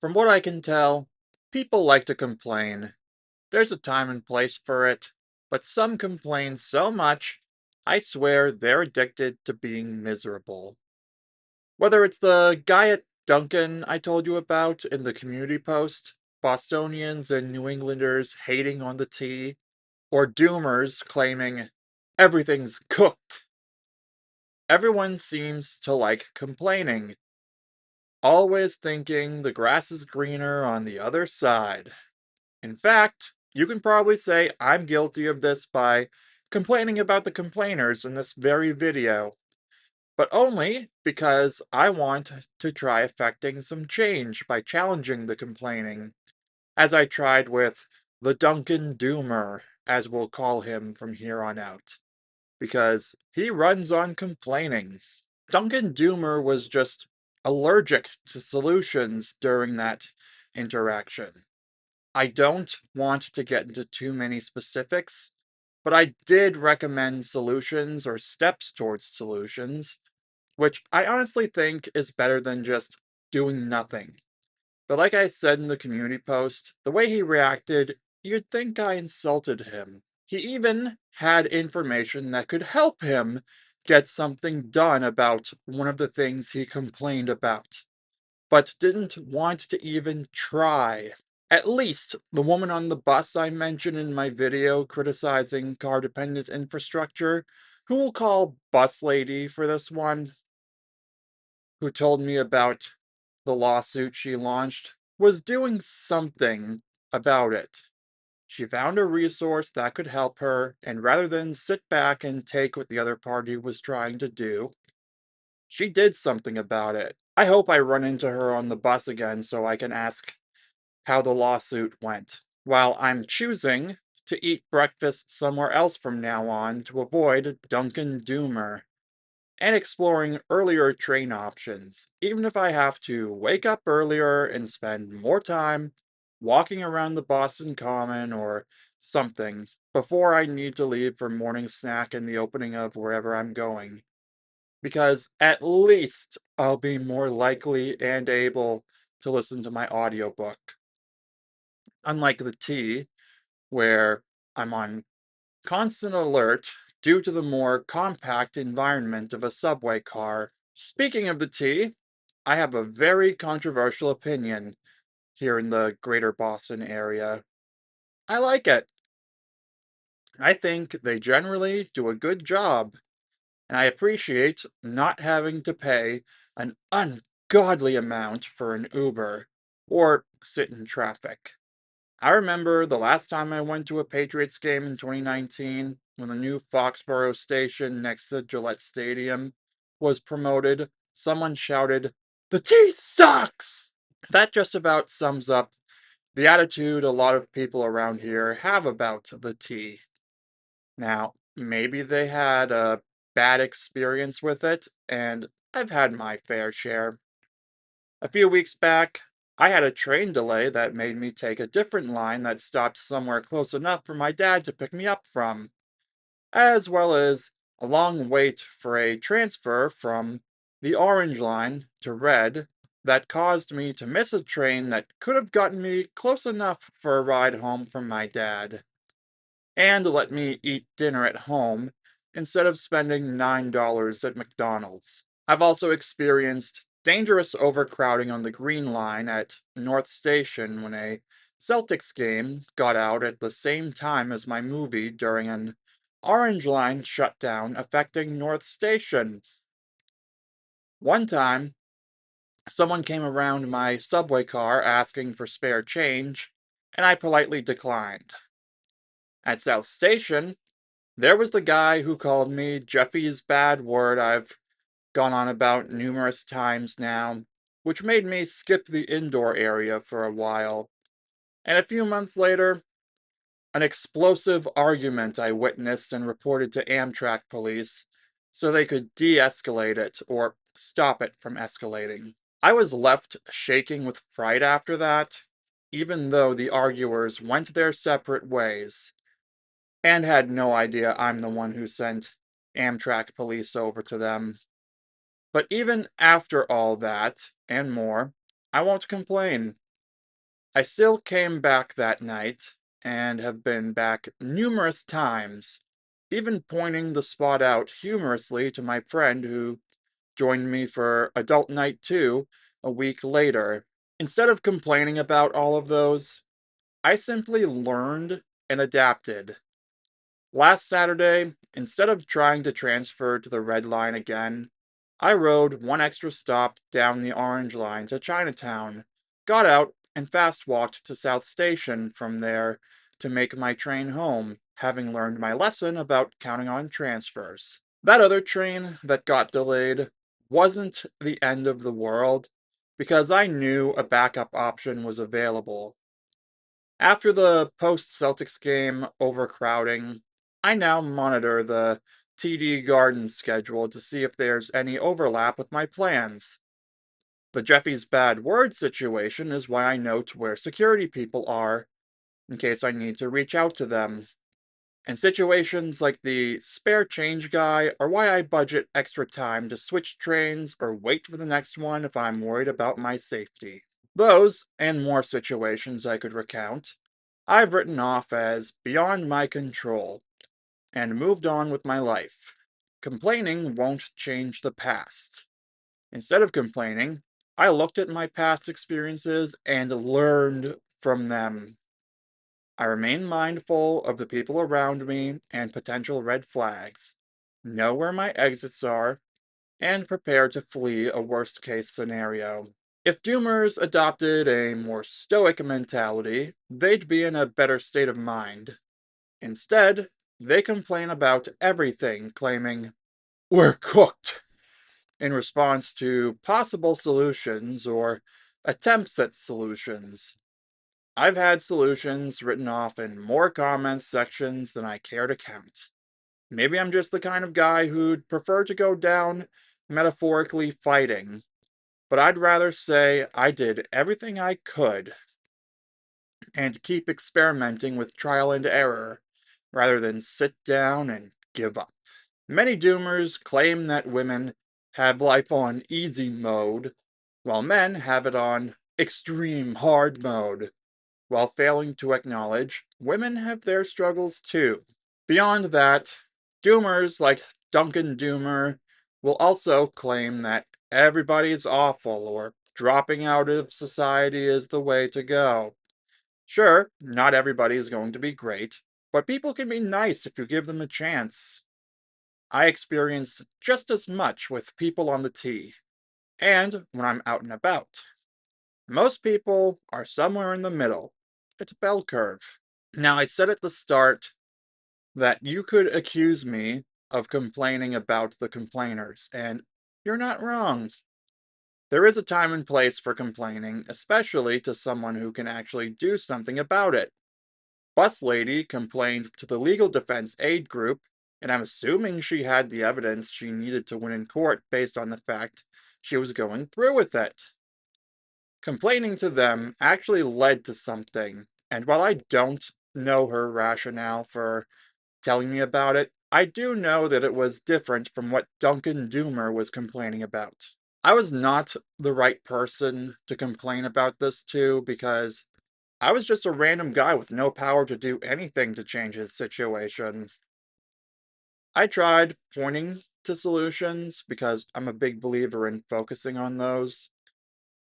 From what I can tell, people like to complain. There's a time and place for it, but some complain so much, I swear they're addicted to being miserable. Whether it's the guy at Duncan I told you about in the community post, Bostonians and New Englanders hating on the tea, or Doomers claiming everything's cooked, everyone seems to like complaining, always thinking the grass is greener on the other side. In fact, you can probably say I'm guilty of this by complaining about the complainers in this very video, but only because I want to try effecting some change by challenging the complaining, as I tried with the Duncan Doomer, as we'll call him from here on out, because he runs on complaining. Duncan Doomer was just allergic to solutions during that interaction. I don't want to get into too many specifics, but I did recommend solutions or steps towards solutions, which I honestly think is better than just doing nothing. But like I said in the community post, the way he reacted, you'd think I insulted him. He even had information that could help him get something done about one of the things he complained about, but didn't want to even try. At least the woman on the bus I mentioned in my video criticizing car dependent infrastructure, who we'll call Bus Lady for this one, who told me about the lawsuit she launched, was doing something about it. She found a resource that could help her, and rather than sit back and take what the other party was trying to do, she did something about it. I hope I run into her on the bus again so I can ask how the lawsuit went, while I'm choosing to eat breakfast somewhere else from now on to avoid Dunkin' Doomer, and exploring earlier train options, even if I have to wake up earlier and spend more time walking around the Boston Common or something before I need to leave for morning snack and the opening of wherever I'm going. Because at least I'll be more likely and able to listen to my audiobook. Unlike the T, where I'm on constant alert due to the more compact environment of a subway car. Speaking of the T, I have a very controversial opinion here in the greater Boston area. I like it. I think they generally do a good job, and I appreciate not having to pay an ungodly amount for an Uber or sit in traffic. I remember the last time I went to a Patriots game in 2019 when the new Foxborough station next to Gillette Stadium was promoted. Someone shouted, "The tea sucks!" That just about sums up the attitude a lot of people around here have about the tea. Now, maybe they had a bad experience with it, and I've had my fair share. A few weeks back, I had a train delay that made me take a different line that stopped somewhere close enough for my dad to pick me up from, as well as a long wait for a transfer from the orange line to red that caused me to miss a train that could have gotten me close enough for a ride home from my dad, and let me eat dinner at home instead of spending $9 at McDonald's. I've also experienced dangerous overcrowding on the Green Line at North Station when a Celtics game got out at the same time as my movie during an Orange Line shutdown affecting North Station. One time, someone came around my subway car asking for spare change, and I politely declined. At South Station, there was the guy who called me Jeffy's bad word I've gone on about numerous times now, which made me skip the indoor area for a while. And a few months later, an explosive argument I witnessed and reported to Amtrak police so they could de escalate it or stop it from escalating. I was left shaking with fright after that, even though the arguers went their separate ways and had no idea I'm the one who sent Amtrak police over to them. But even after all that, and more, I won't complain. I still came back that night, and have been back numerous times, even pointing the spot out humorously to my friend who joined me for adult night 2 a week later. Instead of complaining about all of those, I simply learned and adapted. Last Saturday, instead of trying to transfer to the Red Line again, I rode one extra stop down the Orange Line to Chinatown, got out, and fast walked to South Station from there to make my train home, having learned my lesson about counting on transfers. That other train that got delayed wasn't the end of the world, because I knew a backup option was available. After the post-Celtics game overcrowding, I now monitor the TD Garden schedule to see if there's any overlap with my plans. The Jeffy's bad word situation is why I note where security people are, in case I need to reach out to them. And situations like the spare change guy are why I budget extra time to switch trains or wait for the next one if I'm worried about my safety. Those, and more situations I could recount, I've written off as beyond my control, and moved on with my life. Complaining won't change the past. Instead of complaining, I looked at my past experiences and learned from them. I remain mindful of the people around me and potential red flags, know where my exits are, and prepare to flee a worst case scenario. If doomers adopted a more stoic mentality, they'd be in a better state of mind. Instead, they complain about everything, claiming, "We're cooked," in response to possible solutions or attempts at solutions. I've had solutions written off in more comments sections than I care to count. Maybe I'm just the kind of guy who'd prefer to go down metaphorically fighting, but I'd rather say I did everything I could and keep experimenting with trial and error rather than sit down and give up. Many doomers claim that women have life on easy mode, while men have it on extreme hard mode, while failing to acknowledge women have their struggles too. Beyond that, doomers like Duncan Doomer will also claim that everybody's awful or dropping out of society is the way to go. Sure, not everybody is going to be great, but people can be nice if you give them a chance. I experience just as much with people on the T, and when I'm out and about. Most people are somewhere in the middle. It's a bell curve. Now, I said at the start that you could accuse me of complaining about the complainers, and you're not wrong. There is a time and place for complaining, especially to someone who can actually do something about it. Bus Lady complained to the Legal Defense Aid Group, and I'm assuming she had the evidence she needed to win in court based on the fact she was going through with it. Complaining to them actually led to something, and while I don't know her rationale for telling me about it, I do know that it was different from what Duncan Doomer was complaining about. I was not the right person to complain about this to because I was just a random guy with no power to do anything to change his situation. I tried pointing to solutions because I'm a big believer in focusing on those,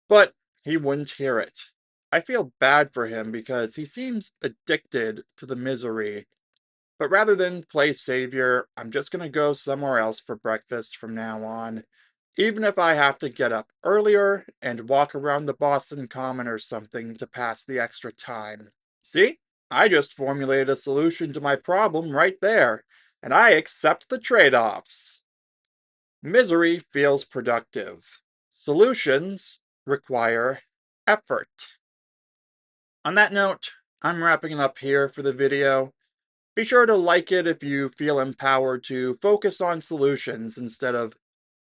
but he wouldn't hear it. I feel bad for him because he seems addicted to the misery, but rather than play savior, I'm just gonna go somewhere else for breakfast from now on, even if I have to get up earlier and walk around the Boston Common or something to pass the extra time. See? I just formulated a solution to my problem right there, and I accept the trade-offs. Misery feels productive. Solutions require effort. On that note, I'm wrapping it up here for the video. Be sure to like it if you feel empowered to focus on solutions instead of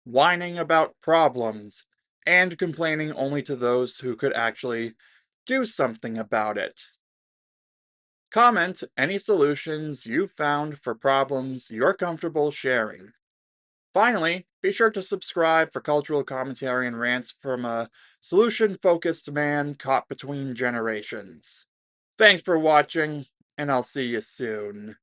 whining about problems and complaining only to those who could actually do something about it. Comment any solutions you found for problems you're comfortable sharing. Finally, be sure to subscribe for cultural commentary and rants from a solution-focused man caught between generations. Thanks for watching, and I'll see you soon.